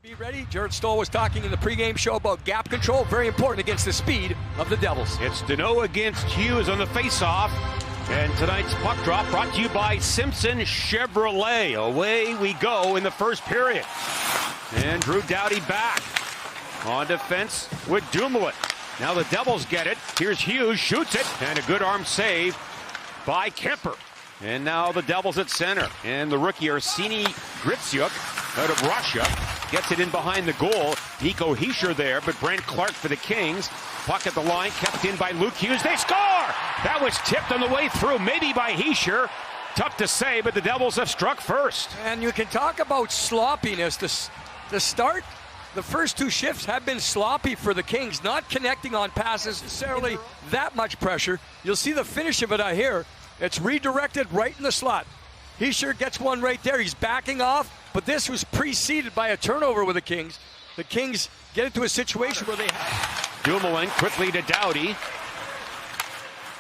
Be ready. Jared Stoll was talking in the pregame show about gap control. Very important against the speed of the Devils. It's Deneau against Hughes on the faceoff. And tonight's puck drop brought to you by Simpson Chevrolet. Away we go in the first period. And Drew Doughty back on defense with Dumoulin. Now the Devils get it. Here's Hughes, shoots it, and a good arm save by Kemper. And now the Devils at center. And the rookie Arseny Gritsyuk out of Russia gets it in behind the goal. Nico Hischier there, but Brent Clark for the Kings. Puck at the line, kept in by Luke Hughes. They score! That was tipped on the way through, maybe by Hischier. Tough to say, but the Devils have struck first. And you can talk about sloppiness. The start, the first two shifts have been sloppy for the Kings, not connecting on passes necessarily that much pressure. You'll see the finish of it out here. It's redirected right in the slot. Hischier gets one right there. He's backing off, but this was preceded by a turnover with the Kings. The Kings get into a situation where they have... Dumoulin quickly to Doughty.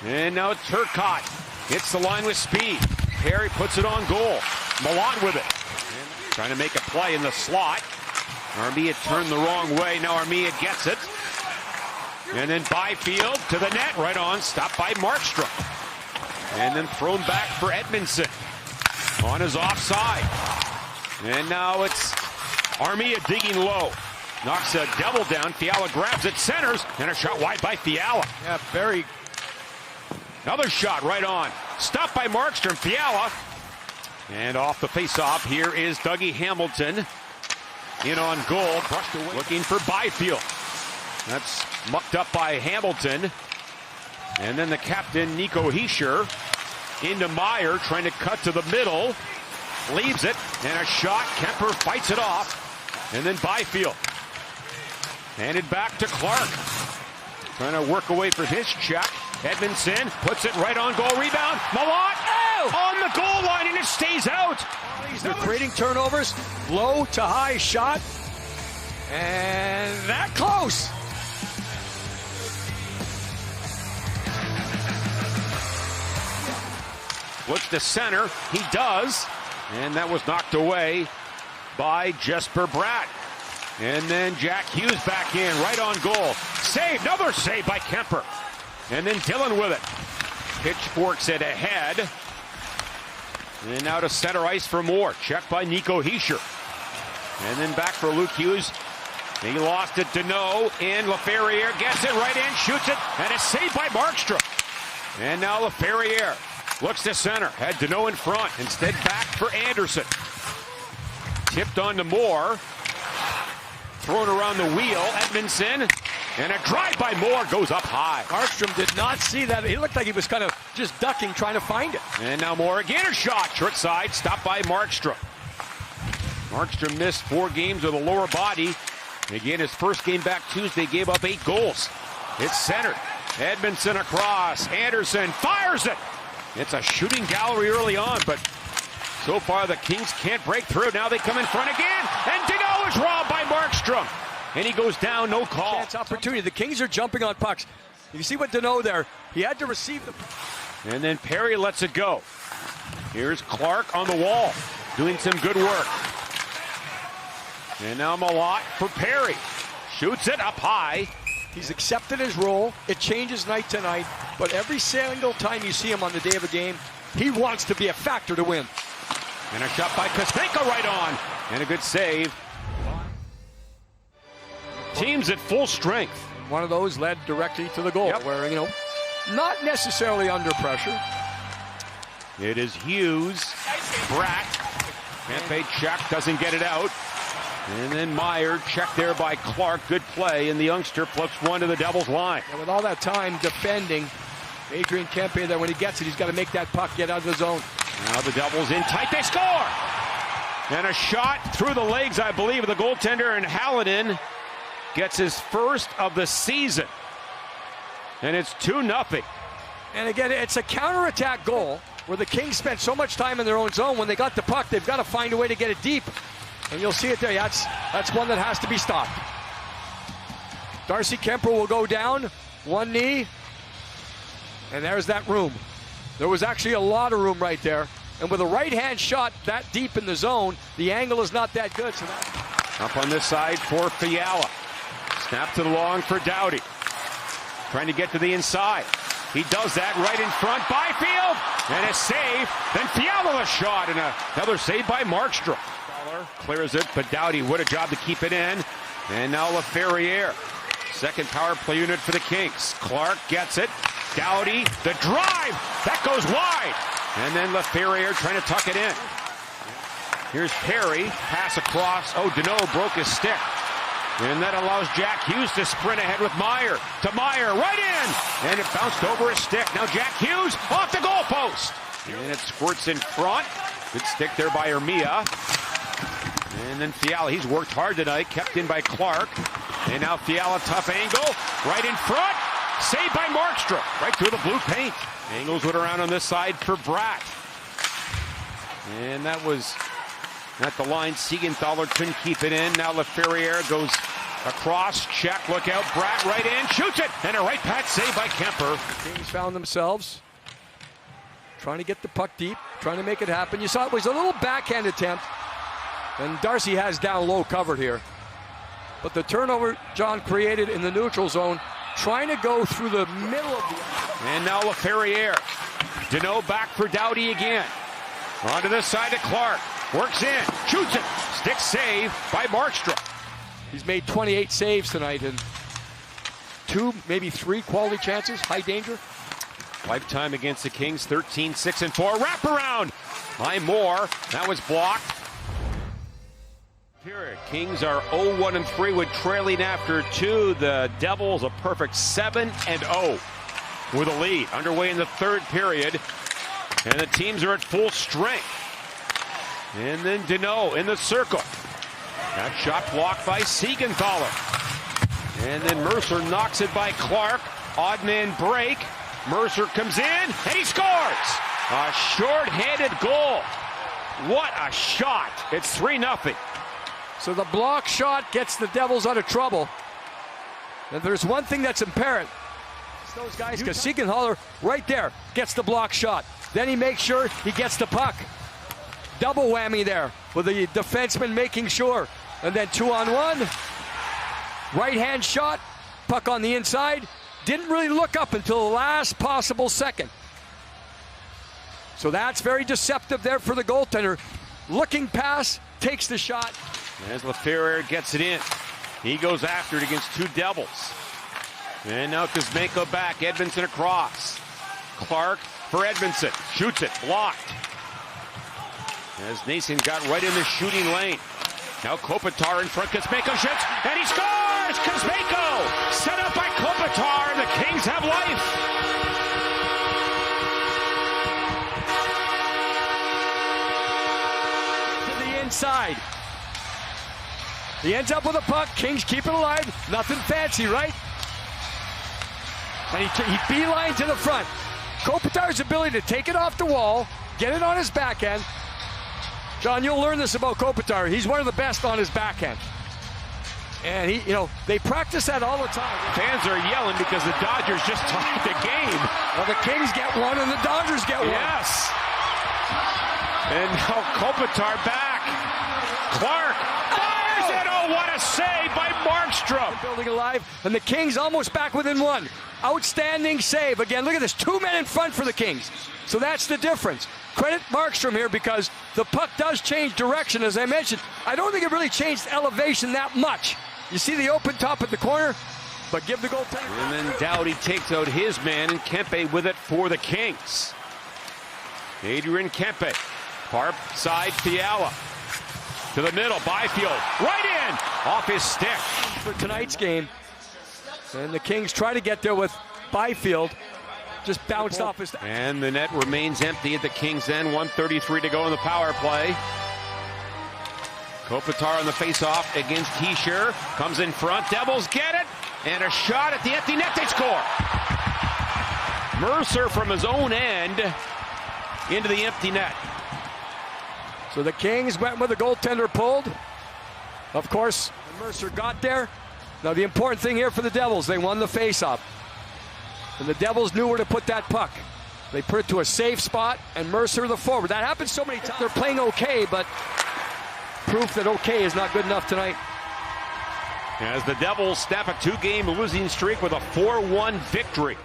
And now it's Turcotte. Hits the line with speed. Perry puts it on goal. Milan with it. And trying to make a play in the slot. Armia turned the wrong way. Now Armia gets it. And then Byfield to the net. Right on. Stopped by Markstrom. And then thrown back for Edmondson. On his offside. And now it's Armia digging low. Knocks a Devil down. Fiala grabs it, centers, and a shot wide by Fiala. Yeah, very. Another shot right on. Stopped by Markstrom. Fiala. And off the faceoff, here is Dougie Hamilton. In on goal. Brushed away. Looking for Byfield. That's mucked up by Hamilton. And then the captain, Nico Hischier, into Meyer, trying to cut to the middle. Leaves it, and a shot. Kemper fights it off. And then Byfield. Handed back to Clark. Trying to work away from his check. Edmondson puts it right on goal. Rebound. Milan on the goal line, and it stays out. They're creating turnovers. Low to high shot. And that close. Looks to center. He does. And that was knocked away by Jesper Bratt. And then Jack Hughes back in, right on goal. Save, another save by Kemper. And then Dillon with it. Pitchforks it ahead. And now to center ice for more. Checked by Nico Hischier. And then back for Luke Hughes. He lost it to Deneau. And Laferriere gets it right in, shoots it. And it's saved by Markstrom. And now Laferriere looks to center. Had Deneau in front. Instead back for Anderson. Tipped on to Moore. Thrown around the wheel, Edmondson, and a drive by Moore goes up high. Markstrom did not see that. He looked like he was kind of just ducking, trying to find it. And now Moore again, a shot, short side, stopped by Markstrom. Markstrom missed 4 games with a lower body. Again, his first game back Tuesday gave up 8 goals. It's centered. Edmondson across. Anderson fires it. It's a shooting gallery early on, but so far the Kings can't break through. Now they come in front again, and Deneau is robbed by Markstrom. And he goes down, no call. Chance opportunity. The Kings are jumping on pucks. You see what Deneau there, he had to receive the... And then Perry lets it go. Here's Clark on the wall, doing some good work. And now Malott for Perry. Shoots it up high. He's accepted his role. It changes night to night, but every single time you see him on the day of a game, he wants to be a factor to win. And a shot by Kostenko right on. And a good save. Teams at full strength. One of those led directly to the goal, where, not necessarily under pressure. It is Hughes. Bratt. Campaign check, doesn't get it out. And then Meyer, checked there by Clark. Good play, and the youngster flips one to the Devils line. And with all that time defending, Adrian Kempe there, when he gets it, he's got to make that puck get out of the zone. Now the Devils in tight, they score! And a shot through the legs, I believe, of the goaltender, and Halonen gets his first of the season. And it's 2-0. And again, it's a counterattack goal where the Kings spent so much time in their own zone. When they got the puck, they've got to find a way to get it deep. And you'll see it there. That's one that has to be stopped. Darcy Kemper will go down, one knee, and there's that room. There was actually a lot of room right there. And with a right-hand shot that deep in the zone, the angle is not that good. So Up on this side for Fiala. Snap to the long for Doughty. Trying to get to the inside. He does that right in front. Byfield! And a save. Then Fiala a shot. And another save by Markstrom. Clears it, but Doughty would a job to keep it in. And now LaFerriere. Second power play unit for the Kings. Clark gets it. Doughty, the drive. That goes wide. And then LaFerriere trying to tuck it in. Here's Perry. Pass across. Oh, Deneau broke his stick. And that allows Jack Hughes to sprint ahead with Meyer. To Meyer, right in! And it bounced over his stick. Now Jack Hughes off the goalpost. And it squirts in front. Good stick there by Armia. And then Fiala, he's worked hard tonight. Kept in by Clark. And now Fiala, tough angle. Right in front. Saved by Markstrom. Right through the blue paint. Angles it around on this side for Bratt. And that was at the line. Siegenthaler couldn't keep it in. Now LaFerriere goes across. Check. Look out. Bratt right in. Shoots it. And a right pat save by Kemper. The Kings found themselves trying to get the puck deep. Trying to make it happen. You saw it was a little backhand attempt. And Darcy has down low covered here. But the turnover John created in the neutral zone, trying to go through the middle of the... And now LaFerriere. Deneau back for Doughty again. Onto this side to Clark. Works in. Shoots it. Stick save by Markstrom. He's made 28 saves tonight and 2, maybe 3 quality chances. High danger. Lifetime against the Kings, 13, 6, and 4. Wraparound by Moore. That was blocked. Here, Kings are 0-1-3 with trailing after 2. The Devils a perfect 7-0 with a lead. Underway in the third period. And the teams are at full strength. And then Deneau in the circle. That shot blocked by Siegenthaler. And then Mercer knocks it by Clark. Odd man break. Mercer comes in and he scores. A short-handed goal. What a shot. It's 3-0. So the block shot gets the Devils out of trouble. And there's one thing that's apparent. It's those guys, because Siegenthaler right there gets the block shot. Then he makes sure he gets the puck. Double whammy there with the defenseman making sure. And then 2-on-1. Right-hand shot. Puck on the inside. Didn't really look up until the last possible second. So that's very deceptive there for the goaltender. Looking pass, takes the shot. As LaFerriere gets it in. He goes after it against 2 Devils. And now Kuzmenko back. Edmondson across. Clark for Edmondson. Shoots it. Blocked. As Nason got right in the shooting lane. Now Kopitar in front. Kuzmenko shoots. And he scores! Kuzmenko! Set up by Kopitar. And the Kings have life. To the inside. He ends up with a puck. Kings keep it alive. Nothing fancy, right? And he beeline to the front. Kopitar's ability to take it off the wall, get it on his backhand. John, you'll learn this about Kopitar. He's one of the best on his backhand. And they practice that all the time. Fans are yelling because the Dodgers just tied the game. Well, the Kings get one and the Dodgers get one. Yes. And now Kopitar back. Clark. What a save by Markstrom. Building alive, and the Kings almost back within 1. Outstanding save. Again, look at this. 2 men in front for the Kings. So that's the difference. Credit Markstrom here because the puck does change direction, as I mentioned. I don't think it really changed elevation that much. You see the open top at the corner, but give the goaltender. And then Doughty takes out his man, and Kempe with it for the Kings. Adrian Kempe. Far side Fiala. To the middle, Byfield, right in, off his stick. For tonight's game, and the Kings try to get there with Byfield, just bounced off his... And the net remains empty at the Kings' end, 1:33 to go in the power play. Kopitar on the face-off against Hischier, comes in front, Devils get it, and a shot at the empty net, they score. Mercer from his own end into the empty net. So the Kings went with the goaltender pulled. Of course, Mercer got there. Now the important thing here for the Devils, they won the faceoff. And the Devils knew where to put that puck. They put it to a safe spot, and Mercer the forward. That happens so many times. They're playing okay, but proof that okay is not good enough tonight. As the Devils snap a 2-game losing streak with a 4-1 victory.